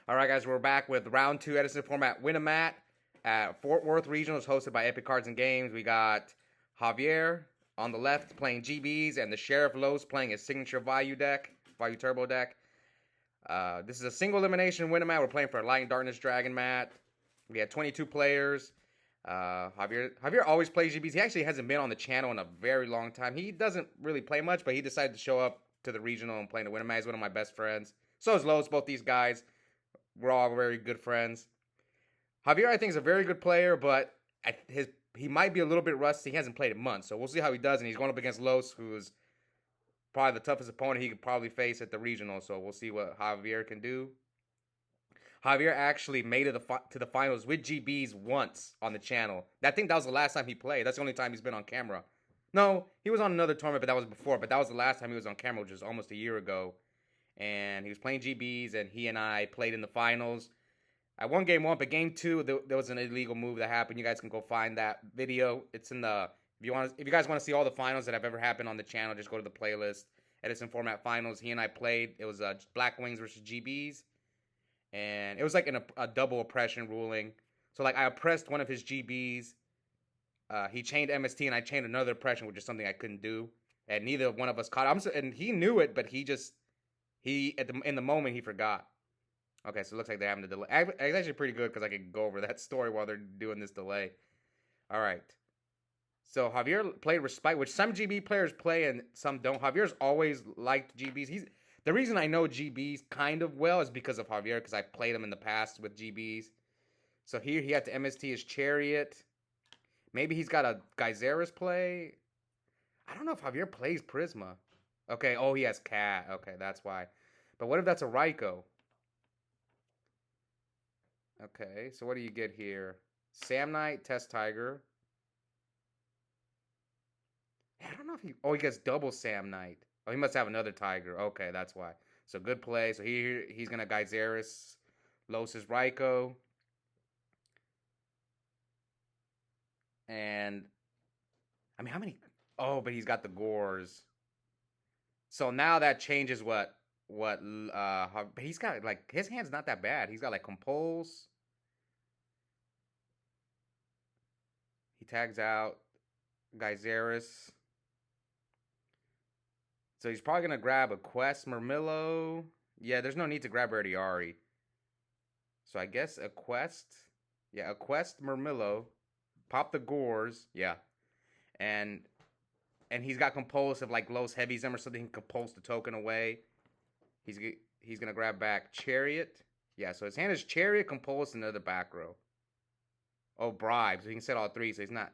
All right, guys, we're back with round 2 Edison format Win-A-Mat at Fort Worth Regionals, hosted by Epic Cards and Games. We got Javier on the left playing GBs, and the Sheriff Los playing his signature Vayu Turbo deck. This is a single elimination Win-A-Mat. We're playing for a Light and Darkness Dragon mat. We had 22 players. Javier always plays GBs. He actually hasn't been on the channel in a very long time. He doesn't really play much, but he decided to show up to the regional and play the Win-A-Mat. He's one of my best friends. So is Los, both these guys. We're all very good friends. Javier, I think, is a very good player, but he might be a little bit rusty. He hasn't played in months, so we'll see how he does. And he's going up against Los, who's probably the toughest opponent he could probably face at the regional. So we'll see what Javier can do. Javier actually made it to the finals with GBs once on the channel. I think that was the last time he played. That's the only time he's been on camera. No, he was on another tournament, but that was before. But that was the last time he was on camera, which was almost a year ago. And he was playing GBs, and he and I played in the finals. I won game 1, but game 2, there was an illegal move that happened. You guys can go find that video. It's in the if you guys want to see all the finals that have ever happened on the channel, just go to the playlist. Edison format finals. He and I played. It was Black Wings versus GBs, and it was like a double oppression ruling. So like I oppressed one of his GBs. He chained MST, and I chained another oppression, which is something I couldn't do, and neither one of us caught it. And he knew it, but in the moment he forgot. Okay, so it looks like they're having a delay. It's actually pretty good because I can go over that story while they're doing this delay. All right. So Javier played Respite, which some GB players play and some don't. Javier's always liked GBs. The reason I know GBs kind of well is because of Javier, because I played him in the past with GBs. So here he had to MST his Chariot. Maybe he's got a Geyseris play. I don't know if Javier plays Prisma. Okay, oh, he has Cat. Okay, that's why. But what if that's a Raikou? Okay, so what do you get here? Samnite, Test Tiger. I don't know if he... Oh, he gets double Samnite. Oh, he must have another Tiger. Okay, that's why. So good play. So he's going to Geyseris. Los' Raikou. And... I mean, how many... Oh, but he's got the Gores. So now that changes what he's got. Like, his hand's not that bad. He's got like Compulse. He tags out Geyseris. So he's probably gonna grab a Quest Murmillo. Yeah, there's no need to grab Erdiari. So I guess a Quest. Yeah, a Quest Murmillo. Pop the Gores. Yeah. And he's got Compulse if like Los heavies him or something. He can Compulse the token away. He's gonna grab back Chariot. Yeah, so his hand is Chariot, Compulse, and another back row. Oh, Bribe. So he can set all 3. So he's not.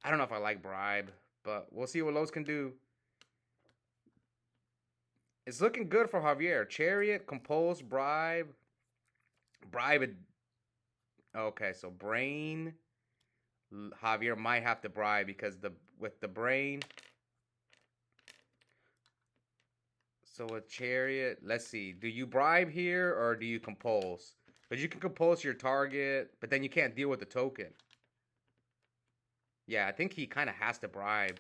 I don't know if I like Bribe, but we'll see what Los can do. It's looking good for Javier. Chariot, Compulse, Bribe. Okay, so Brain. Javier might have to bribe because with the Brain. So with Chariot, let's see. Do you bribe here or do you compulse? But you can compulse your target, but then you can't deal with the token. Yeah, I think he kind of has to bribe.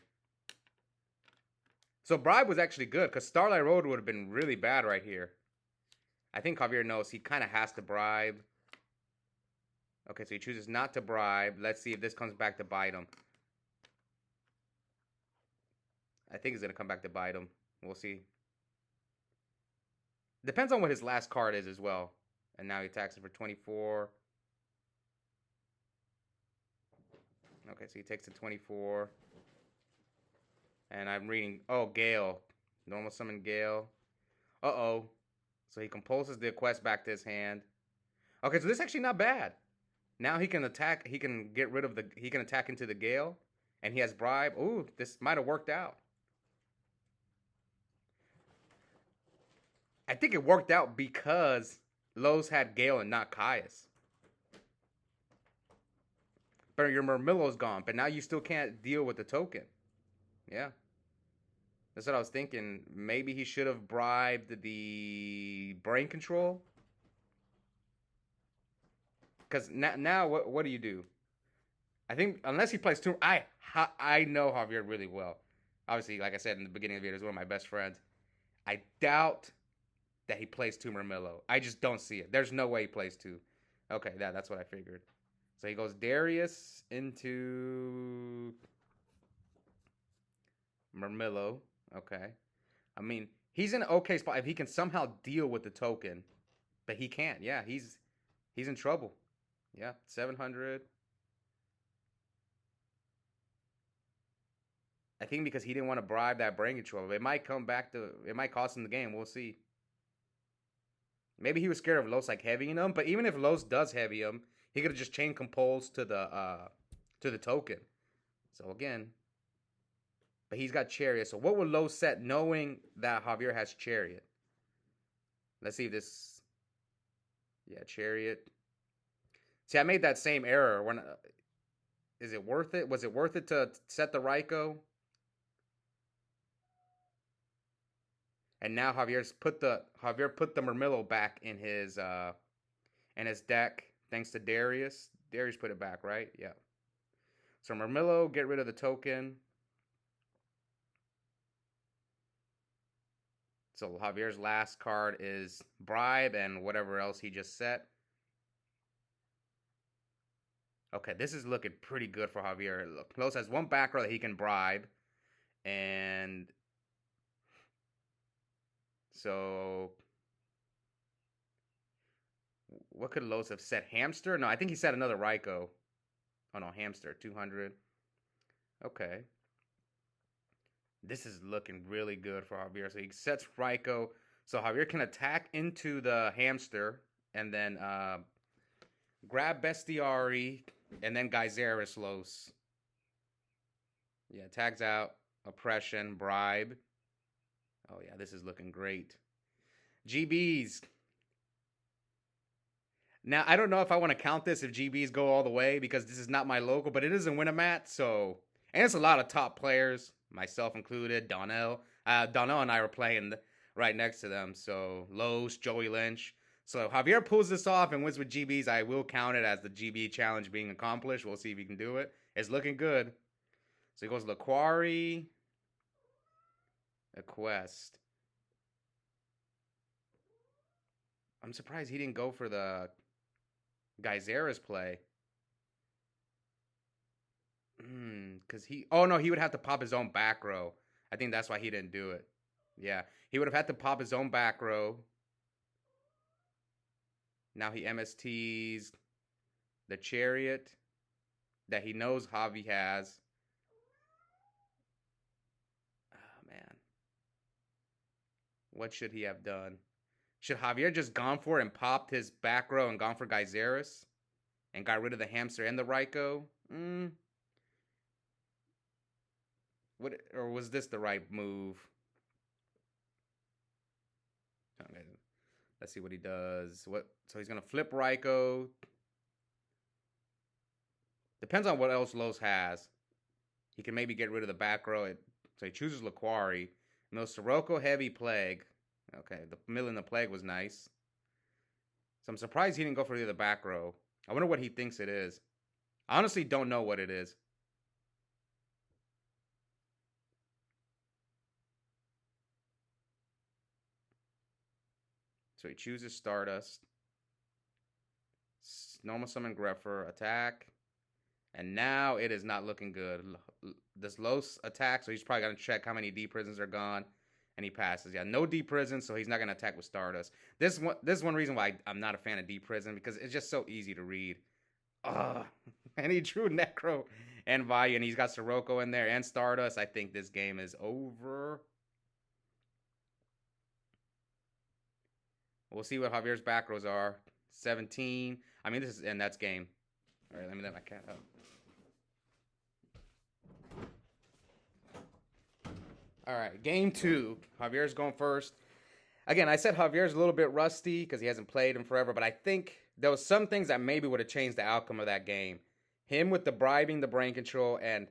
So bribe was actually good because Starlight Road would have been really bad right here. I think Javier knows he kind of has to bribe. Okay, so he chooses not to bribe. Let's see if this comes back to bite him. I think it's going to come back to bite him. We'll see. Depends on what his last card is as well. And now he attacks him for 24. Okay, so he takes the 24. And I'm reading... Oh, Gale. Normal summon Gale. Uh-oh. So he compulses the quest back to his hand. Okay, so this is actually not bad. Now he can attack. He can get rid of the... He can attack into the Gale. And he has bribe. Ooh, this might have worked out. I think it worked out because Los had Gale and not Caius. But your Murmillo's gone. But now you still can't deal with the token. Yeah. That's what I was thinking. Maybe he should have bribed the Brain Control. Because now what do you do? I think unless he plays two... I know Javier really well. Obviously, like I said in the beginning of the video, he's one of my best friends. I doubt that he plays 2 Murmillo. I just don't see it. There's no way he plays 2. Okay, that's what I figured. So he goes Darius into Murmillo. Okay. I mean, he's in an okay spot if he can somehow deal with the token. But he can't. Yeah, he's in trouble. Yeah, 700. I think because he didn't want to bribe that brain control. It might come back to, it might cost him the game. We'll see. Maybe he was scared of Los like heavying him, but even if Los does heavy him, he could have just chain compulse to the token. So again, but he's got Chariot. So what would Los set knowing that Javier has Chariot? Let's see if this. Yeah, Chariot. See, I made that same error. When is it worth it? Was it worth it to set the Raikou? And now Javier put the Murmillo back in his deck thanks to Darius. Darius put it back, right? Yeah. So Murmillo, get rid of the token. So Javier's last card is Bribe and whatever else he just set. Okay, this is looking pretty good for Javier. Look, Los has 1 back row that he can bribe. And so what could Los have set? Hamster? No, I think he set another Raikou. Oh no, Hamster, 200. Okay. This is looking really good for Javier. So he sets Raikou. So Javier can attack into the Hamster and then grab Bestiari and then Geyseris Los. Yeah, tags out, Oppression, Bribe. Oh yeah, this is looking great. GBs. Now, I don't know if I want to count this if GBs go all the way because this is not my local, but it is a Winamat, so... And it's a lot of top players, myself included, Donnell. Donnell and I were playing right next to them, so Los, Joey Lynch. So if Javier pulls this off and wins with GBs, I will count it as the GB challenge being accomplished. We'll see if he can do it. It's looking good. So he goes Laquari, a Quest. I'm surprised he didn't go for the Geyseris play. Because he... Oh, no, he would have to pop his own back row. I think that's why he didn't do it. Yeah, he would have had to pop his own back row. Now he MSTs the Chariot that he knows Javi has. Oh, man. What should he have done? Should Javier just gone for it and popped his back row and gone for Geyseris? And got rid of the Hamster and the Raikou? Or was this the right move? Okay. Let's see what he does. So he's going to flip Raikou. Depends on what else Los has. He can maybe get rid of the back row. So he chooses Laquari. No Sirocco Heavy Plague. Okay, the mill in the Plague was nice. So I'm surprised he didn't go for the other back row. I wonder what he thinks it is. I honestly don't know what it is. So he chooses Stardust. Normal summon Greffer. Attack. And now it is not looking good. This Los attack, so he's probably going to check how many D prisons are gone. And he passes. Yeah, no D prison, so he's not going to attack with Stardust. This is one reason why I'm not a fan of D prison, because it's just so easy to read. And he drew Necro and Vayu, and he's got Sirocco in there and Stardust. I think this game is over. We'll see what Javier's back rows are. 17. I mean, and that's game. All right, let me let my cat up. All right, game 2. Javier's going first. Again, I said Javier's a little bit rusty because he hasn't played in forever, but I think there was some things that maybe would have changed the outcome of that game. Him with the bribing the brain control, and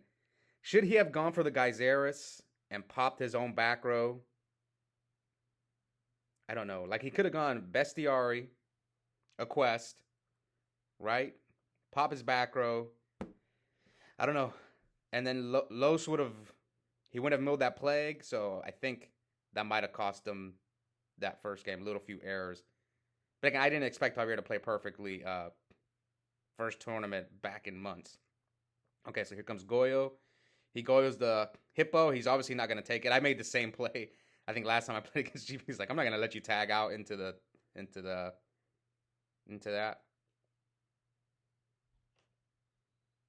should he have gone for the Geyseris and popped his own back row? I don't know. Like, he could have gone Bestiari, a Quest, right? Pop his back row. I don't know. And then Los would have... He wouldn't have milled that Plague, so I think that might have cost him that first game. Little few errors. But again, I didn't expect Javier to play perfectly first tournament back in months. Okay, so here comes Goyo. He Goyos the Hippo. He's obviously not going to take it. I made the same play. I think last time I played against GB, he's like, I'm not going to let you tag out into that.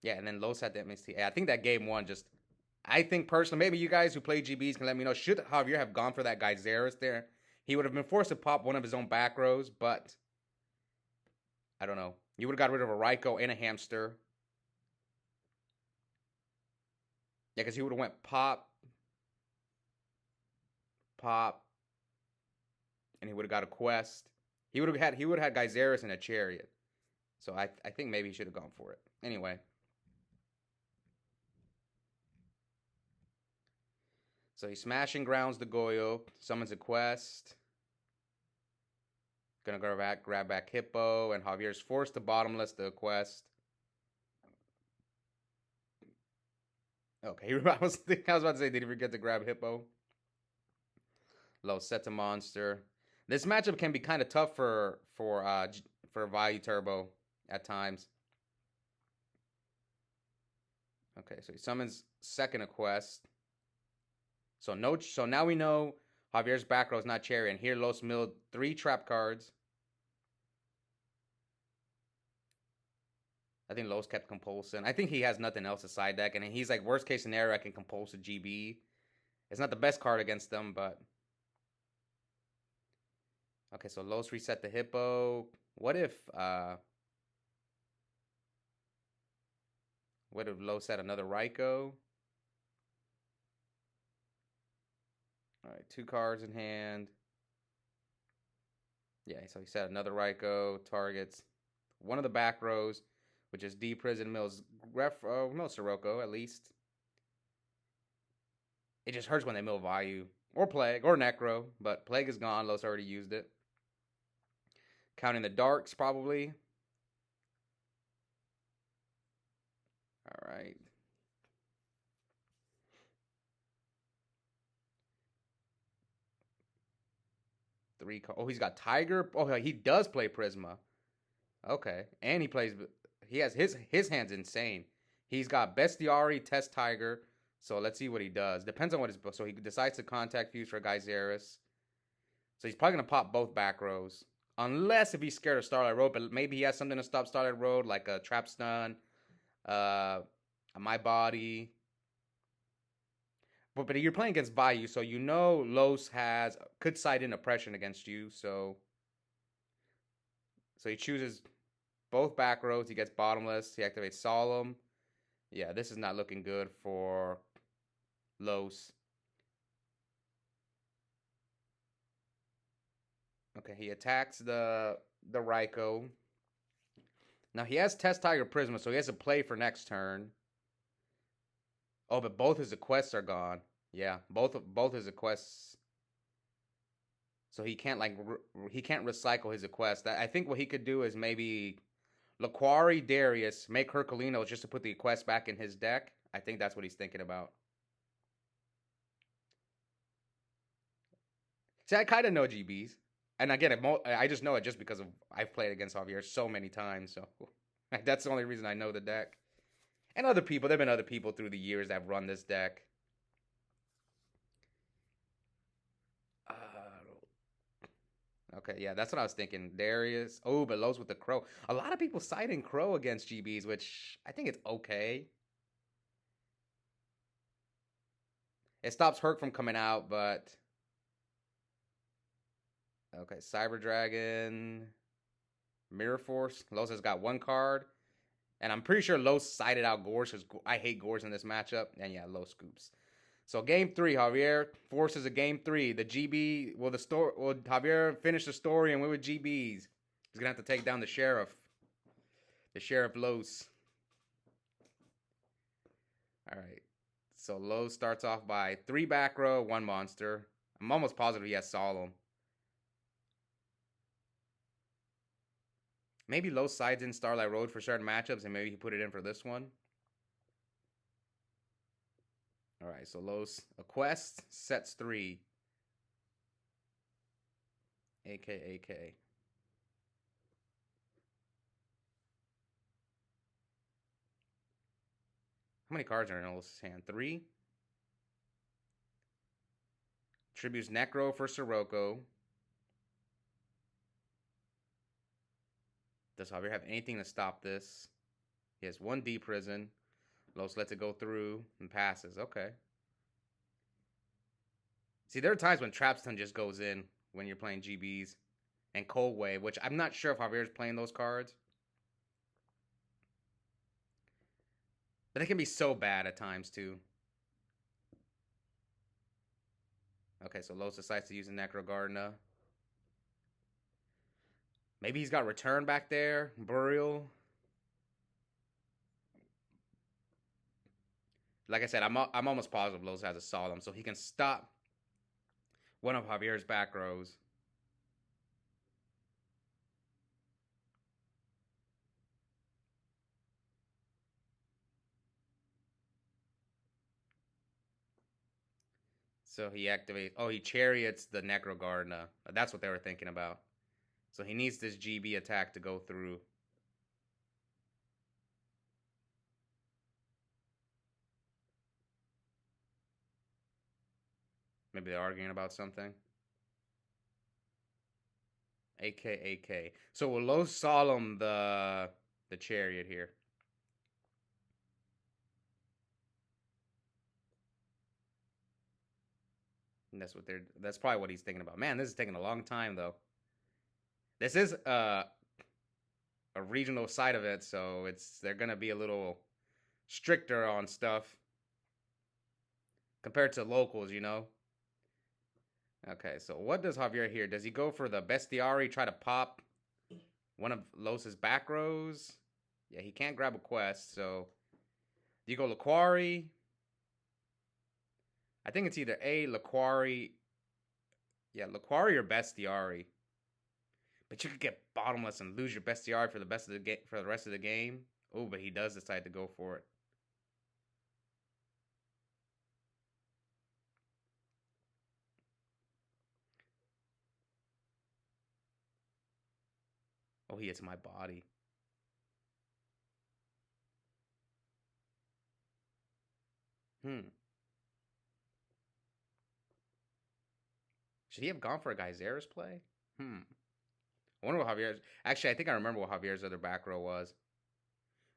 Yeah, and then Los had the MST. I think that game one just, I think personally, maybe you guys who play GBs can let me know. Should Javier have gone for that guy Zeris there? He would have been forced to pop one of his own back rows, but I don't know. You would have got rid of a Raiko and a Hamster. Yeah, because he would have went pop, and he would have got a quest. He would have had Geyseris and a chariot. So I think maybe he should have gone for it. Anyway. So he smashing grounds the Goyo, summons a quest. Gonna grab back Hippo, and Javier's forced to bottomless the quest. Okay, I was about to say, did he forget to grab Hippo? Low set to monster. This matchup can be kind of tough for Vayu Turbo at times. Okay, so he summons second a quest. So now we know Javier's back row is not Cherry, and here Los milled 3 trap cards. I think Los kept Compulsion. I think he has nothing else to side deck, and he's like, worst case scenario, I can Compulse a GB. It's not the best card against them, but... Okay, so Los reset the Hippo. What if Los had another Raiko? Alright, 2 cards in hand. Yeah, so he set another Raiko. Targets one of the back rows, which is D Prison Mills Sirocco, at least. It just hurts when they mill Vayu. Or Plague, or Necro. But Plague is gone. Los already used it. Counting the darks, probably. Alright. He's got Tiger. Oh, he does play Prisma. Okay. And he has his hand's insane. He's got Bestiari, Test Tiger. So let's see what he does. Depends on what his... So he decides to contact Fuse for Geyseris. So he's probably going to pop both back rows. Unless if he's scared of Starlight Road. But maybe he has something to stop Starlight Road. Like a Trap Stun. My Body. But you're playing against Vayu. So you know Los could side in oppression against you. So he chooses both back rows. He gets bottomless. He activates Solemn. Yeah, this is not looking good for Los. Okay, he attacks the Raiko. Now he has Test Tiger Prisma, so he has to play for next turn. Oh, but both his quests are gone. Yeah, both his quests. So he can't recycle his quest. I think what he could do is maybe Laquari Darius, make Herculino just to put the quest back in his deck. I think that's what he's thinking about. See, I kind of know GBs. And again, I just know it just because I've played against Javier so many times. So that's the only reason I know the deck. And other people, there have been other people through the years that have run this deck. Okay, yeah, that's what I was thinking. Darius. Oh, but Los with the Crow. A lot of people citing Crow against GBs, which I think it's okay. It stops Herc from coming out, but... Okay, Cyber Dragon. Mirror Force. Los has got 1 card. And I'm pretty sure Los sided out Gorge, because I hate Gorge in this matchup. And yeah, Los scoops. So game 3, Javier forces a game 3. The GB, will Javier finish the story and win with GBs? He's gonna have to take down the Sheriff. The Sheriff Los. Alright. So Los starts off by 3 back row, 1 monster. I'm almost positive he has Solemn. Maybe Los sides in Starlight Road for certain matchups, and maybe he put it in for this one. Alright, so Los, a quest, sets 3. AK. How many cards are in Olis's hand? 3. Tributes Necro for Sirocco. Does Javier have anything to stop this? He has 1 D prison. Los lets it go through and passes. Okay. See, there are times when Trapstone just goes in when you're playing GBs. And Cold Wave, which I'm not sure if Javier's playing those cards. But they can be so bad at times, too. Okay, so Los decides to use a Necro Gardener. Maybe he's got Return back there. Burial. Like I said, I'm almost positive Los has a Solemn, so he can stop one of Javier's back rows. So he activates... Oh, he Chariots the Necro Gardener. That's what they were thinking about. So he needs this GB attack to go through. Maybe they're arguing about something. AK. So will Los Solemn the Chariot here? And that's probably what he's thinking about. Man, this is taking a long time though. This is a regional side of it, so they're gonna be a little stricter on stuff compared to locals, you know. Okay, so what does Javier here? Does he go for the Bestiari, try to pop one of Los's back rows? Yeah, he can't grab a quest, so do you go Laquari? I think it's either A, Laquari. Yeah, Laquari or Bestiari. But you could get bottomless and lose your Bestiari for the rest of the game. Oh, but he does decide to go for it. Oh, he hits my body. Should he have gone for a Geyser's play? I wonder what Javier's... Actually, I think I remember what Javier's other back row was.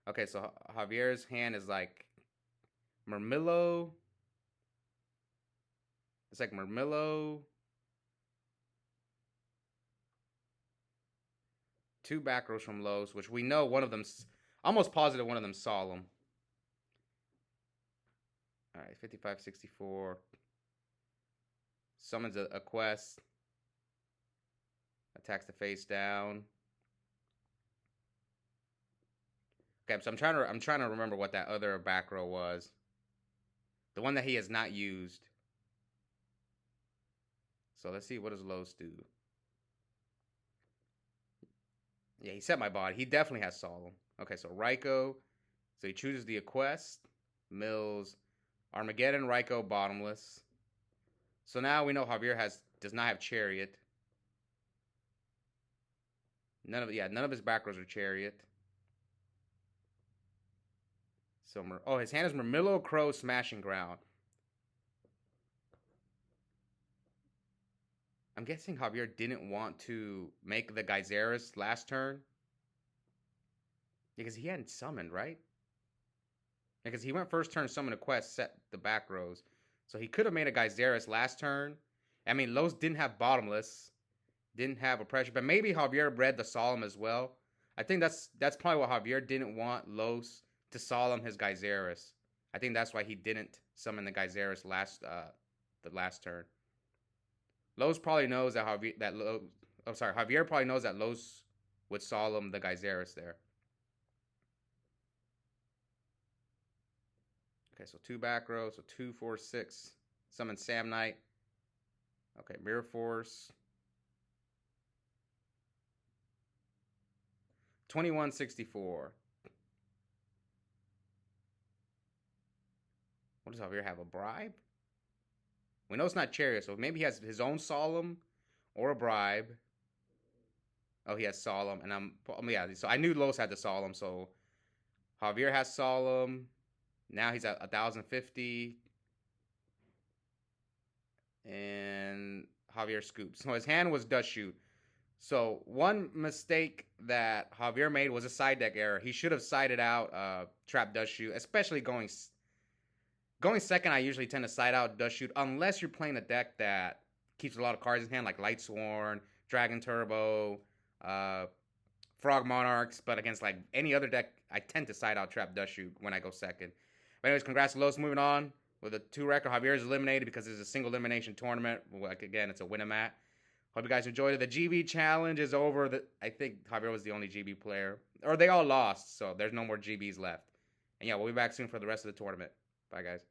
Okay, so Javier's hand is like Murmillo. It's like Murmillo. 2 back rows from Los, which we know one of them's... Almost positive one of them's Solemn. Alright, 55-64. Summons a quest. Attacks the face down. Okay, so I'm trying to remember what that other back row was. The one that he has not used. So let's see, what does Los do? Yeah, he set my body. He definitely has Solemn. Okay, so Ryko. So he chooses the Quest, Mills, Armageddon, Ryko, Bottomless. So now we know Javier does not have Chariot. None of his back rows are Chariot. So his hand is Murmillo, Crow, Smashing Ground. I'm guessing Javier didn't want to make the Geyserys last turn. Because he hadn't summoned, right? Because he went first turn, summon a quest, set the back rows. So he could have made a Geyserys last turn. I mean, Los didn't have Bottomless. Didn't have Oppression. But maybe Javier read the Solemn as well. I think that's probably what Javier didn't want Los to Solemn his Geyserys. I think that's why he didn't summon the Geyserys the last turn. Los probably knows that Javier probably knows that Los would Solemn the Geyserys there. Okay, so 2 back rows, so 2, 4, 6. Summon Sam Knight. Okay, Mirror Force. 21-64. What does Javier have? A bribe? We know it's not Chariot, so maybe he has his own Solemn or a bribe. Oh, he has Solemn, and yeah. So I knew Los had the Solemn. So Javier has Solemn. Now he's at 1,050, and Javier scoops. So his hand was Dust Shoot. So one mistake that Javier made was a side deck error. He should have sided out Trap Dust Shoot, especially going second. I usually tend to side out Dust Shoot unless you're playing a deck that keeps a lot of cards in hand, like Light Sworn, Dragon Turbo, Frog Monarchs. But against like any other deck, I tend to side out Trap Dust Shoot when I go second. But anyways, congrats to Los. Moving on with a 2 record. Javier is eliminated because it's a single elimination tournament. Like again, it's a win-a-mat. Hope you guys enjoyed it. The GB challenge is over. I think Javier was the only GB player. Or they all lost, so there's no more GBs left. And yeah, we'll be back soon for the rest of the tournament. Bye, guys.